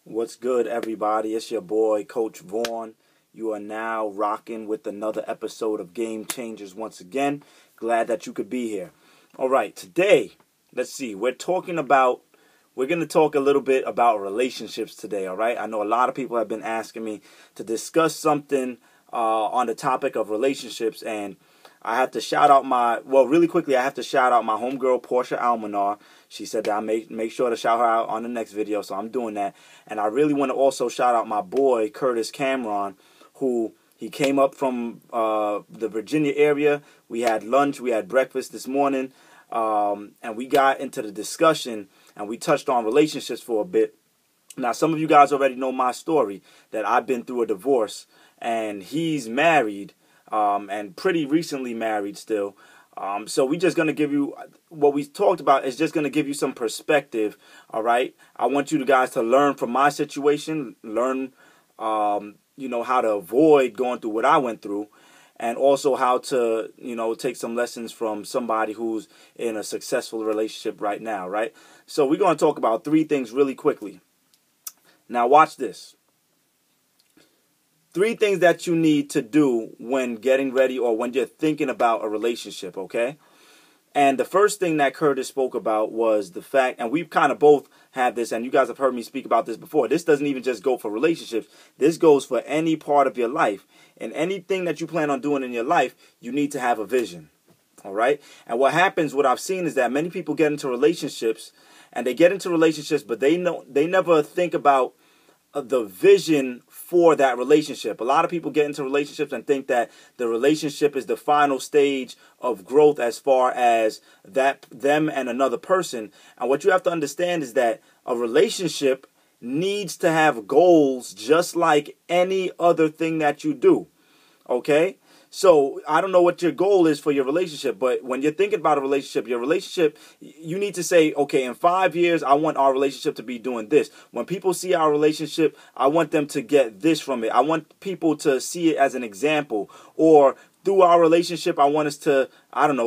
What's good, everybody? It's your boy, Coach Vaughn. You are now rocking with another episode of Game Changers once again. Glad that you could be here. All right, today, let's see. We're going to talk a little bit about relationships today, all right? I know a lot of people have been asking me to discuss something on the topic of relationships, and I have to shout out really quickly, I have to shout out my homegirl, Portia Almanar. She said that I make sure to shout her out on the next video, so I'm doing that. And I really want to also shout out my boy, Kurtis Cameron, who he came up from the Virginia area. We had lunch, we had breakfast this morning, and we got into the discussion, and we touched on relationships for a bit. Now, some of you guys already know my story, that I've been through a divorce, and he's married, and pretty recently married still. So we're just going to give you, what we talked about is just going to give you some perspective, all right? I want you guys to learn from my situation, learn, how to avoid going through what I went through, and also how to, take some lessons from somebody who's in a successful relationship right now, right? So we're going to talk about 3 things really quickly. Now watch this. 3 things that you need to do when getting ready or when you're thinking about a relationship, okay? And the first thing that Kurtis spoke about was the fact, and we've kind of both had this, and you guys have heard me speak about this before. This doesn't even just go for relationships. This goes for any part of your life. And anything that you plan on doing in your life, you need to have a vision, all right? And what I've seen is that many people get into relationships, and they get into relationships, but they never think about the vision for that relationship. A lot of people get into relationships and think that the relationship is the final stage of growth as far as them and another person. And what you have to understand is that a relationship needs to have goals just like any other thing that you do. Okay? So I don't know what your goal is for your relationship, but when you're thinking about your relationship, you need to say, okay, in 5 years, I want our relationship to be doing this. When people see our relationship, I want them to get this from it. I want people to see it as an example. Or through our relationship, I want us to,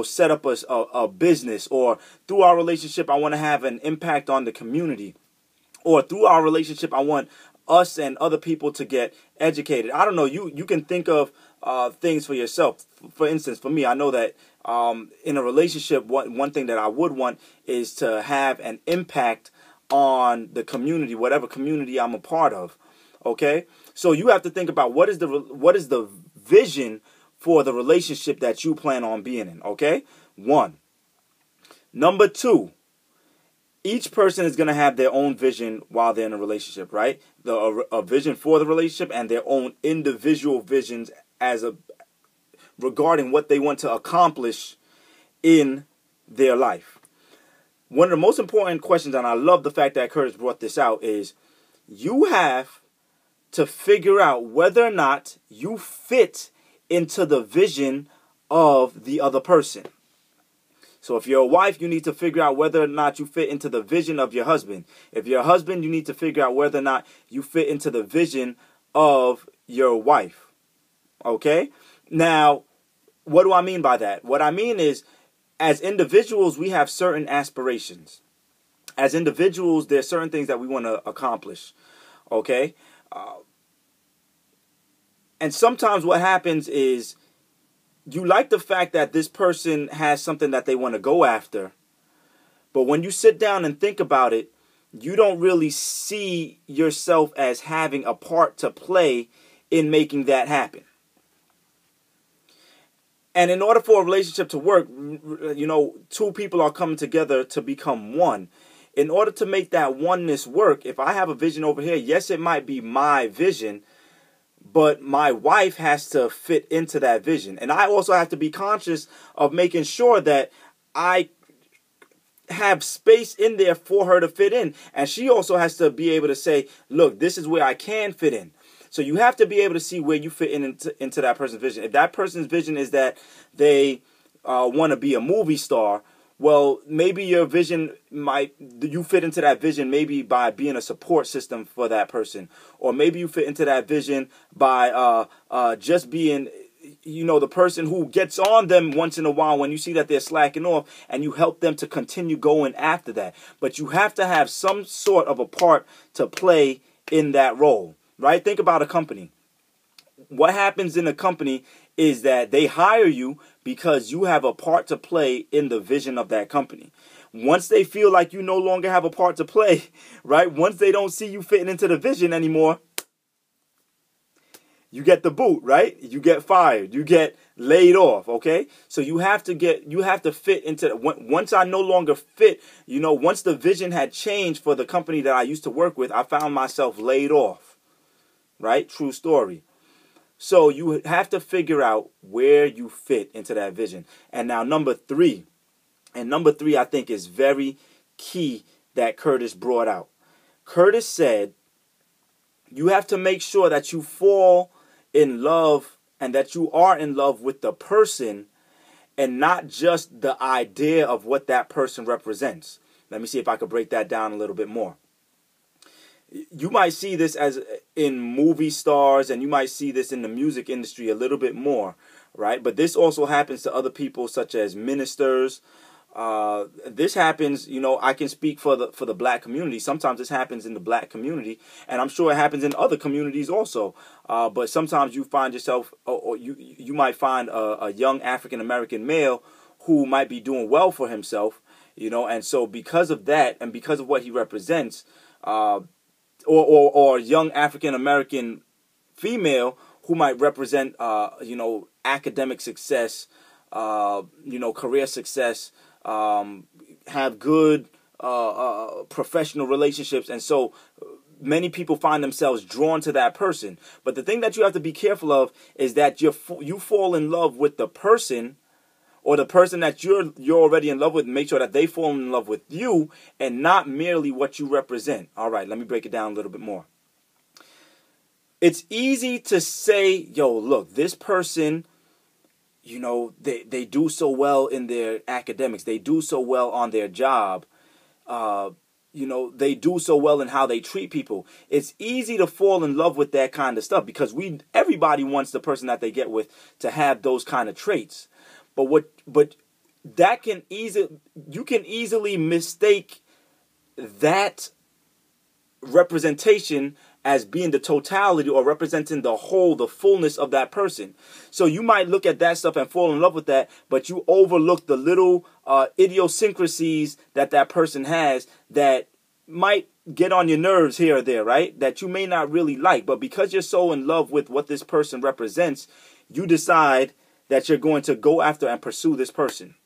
set up a business. Or through our relationship, I want to have an impact on the community. Or through our relationship, I want us and other people to get educated. I don't know. You can think of things for yourself. For instance, for me, I know that in a relationship, one thing that I would want is to have an impact on the community, whatever community I'm a part of. Okay, so you have to think about what is the vision for the relationship that you plan on being in. Okay, 1. Number 2. Each person is going to have their own vision while they're in a relationship, right? A vision for the relationship and their own individual visions regarding what they want to accomplish in their life. One of the most important questions, and I love the fact that Kurtis brought this out, is you have to figure out whether or not you fit into the vision of the other person. So if you're a wife, you need to figure out whether or not you fit into the vision of your husband. If you're a husband, you need to figure out whether or not you fit into the vision of your wife. Okay? Now, what do I mean by that? What I mean is, as individuals, we have certain aspirations. As individuals, there's certain things that we want to accomplish. Okay? And sometimes what happens is, you like the fact that this person has something that they want to go after, but when you sit down and think about it, you don't really see yourself as having a part to play in making that happen. And in order for a relationship to work, 2 people are coming together to become one. In order to make that oneness work, if I have a vision over here, yes, it might be my vision, but my wife has to fit into that vision. And I also have to be conscious of making sure that I have space in there for her to fit in. And she also has to be able to say, look, this is where I can fit in. So you have to be able to see where you fit into that person's vision. If that person's vision is that they want to be a movie star, well, maybe your vision you fit into that vision maybe by being a support system for that person. Or maybe you fit into that vision by just being, the person who gets on them once in a while when you see that they're slacking off, and you help them to continue going after that. But you have to have some sort of a part to play in that role, right? Think about a company. What happens in a company is that they hire you because you have a part to play in the vision of that company. Once they feel like you no longer have a part to play, right? Once they don't see you fitting into the vision anymore, you get the boot, right? You get fired. You get laid off, okay? So you have to fit into, once I no longer fit, once the vision had changed for the company that I used to work with, I found myself laid off, right? True story. So you have to figure out where you fit into that vision. And now number three, I think is very key that Kurtis brought out. Kurtis said, you have to make sure that you fall in love and that you are in love with the person and not just the idea of what that person represents. Let me see if I could break that down a little bit more. You might see this as in movie stars, and you might see this in the music industry a little bit more, right? But this also happens to other people, such as ministers. This happens, I can speak for the black community. Sometimes this happens in the black community, and I'm sure it happens in other communities also. But sometimes you find yourself, or you might find a young African American male who might be doing well for himself, and so because of that and because of what he represents, or young African American female who might represent, academic success, career success, have good professional relationships, and so many people find themselves drawn to that person. But the thing that you have to be careful of is that you fall in love with the person, or the person that you're already in love with. Make sure that they fall in love with you and not merely what you represent. All right, let me break it down a little bit more. It's easy to say, yo, look, this person, they do so well in their academics. They do so well on their job. They do so well in how they treat people. It's easy to fall in love with that kind of stuff because everybody wants the person that they get with to have those kind of traits. But that you can easily mistake that representation as being the totality or representing the whole, the fullness of that person. So you might look at that stuff and fall in love with that, but you overlook the little idiosyncrasies that person has that might get on your nerves here or there, right? That you may not really like, but because you're so in love with what this person represents, you decide that you're going to go after and pursue this person.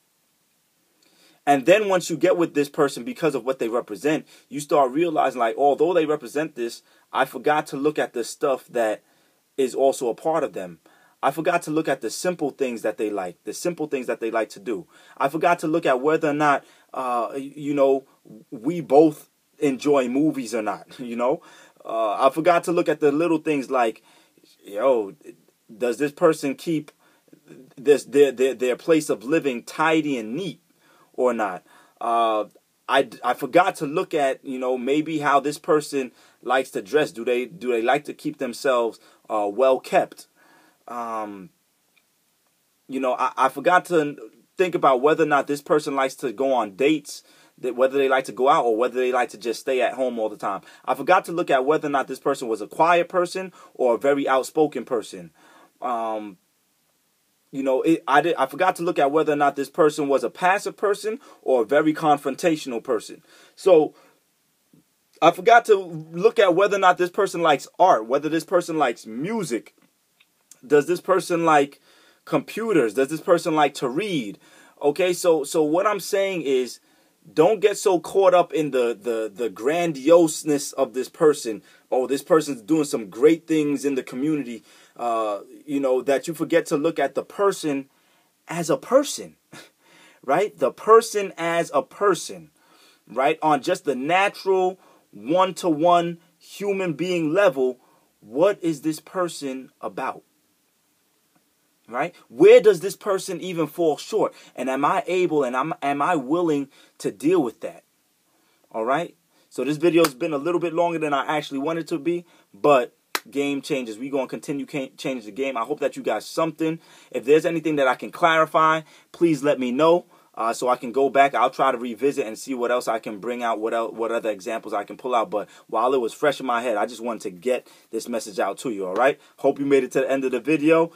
And then once you get with this person because of what they represent, you start realizing, like, although they represent this, I forgot to look at the stuff that is also a part of them. I forgot to look at the simple things that they like, the simple things that they like to do. I forgot to look at whether or not, we both enjoy movies or not, I forgot to look at the little things like, does this person keep their place of living tidy and neat or not? I forgot to look at maybe how this person likes to dress. Do they like to keep themselves well kept? I forgot to think about whether or not this person likes to go on dates, whether they like to go out or whether they like to just stay at home all the time. I forgot to look at whether or not this person was a quiet person or a very outspoken person. I forgot to look at whether or not this person was a passive person or a very confrontational person. So I forgot to look at whether or not this person likes art, whether this person likes music. Does this person like computers? Does this person like to read? Okay, so what I'm saying is, don't get so caught up in the grandioseness of this person. Oh, this person's doing some great things in the community, that you forget to look at the person as a person, right? The person as a person, right? On just the natural one-to-one human being level, what is this person about? Right? Where does this person even fall short? And am I able and am I willing to deal with that? All right? So this video has been a little bit longer than I actually wanted to be, but game changes. We're going to continue change the game. I hope that you got something. If there's anything that I can clarify, please let me know. so I can go back. I'll try to revisit and see what else I can bring out, what other examples I can pull out. But while it was fresh in my head, I just wanted to get this message out to you, all right? Hope you made it to the end of the video.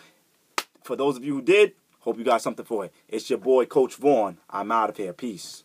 For those of you who did, hope you got something for it. It's your boy, Coach Vaughn. I'm out of here. Peace.